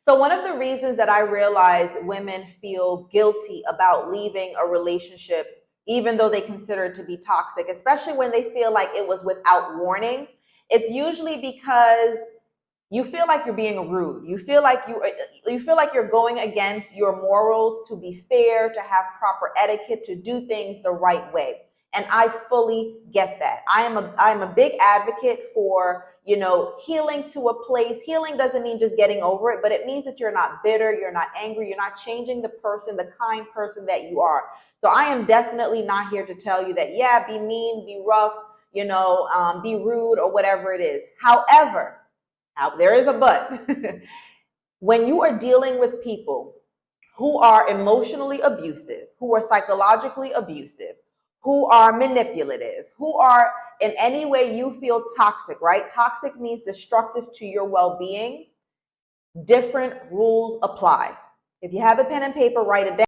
So one of the reasons that I realize women feel guilty about leaving a relationship, even though they consider it to be toxic, especially when they feel like it was without warning, it's usually because you feel like you're being rude. You feel like you're going against your morals to be fair, to have proper etiquette, to do things the right way. And I fully get that. I am a big advocate for, healing to a place. Healing doesn't mean just getting over it, but it means that you're not bitter, you're not angry, you're not changing the person, the kind person that you are. So I am definitely not here to tell you that, yeah, be mean, be rough, be rude or whatever it is. However, now, there is a but. When you are dealing with people who are emotionally abusive, who are psychologically abusive, who are manipulative, who are in any way you feel toxic, right? Toxic means destructive to your well-being. Different rules apply. If you have a pen and paper, write it down.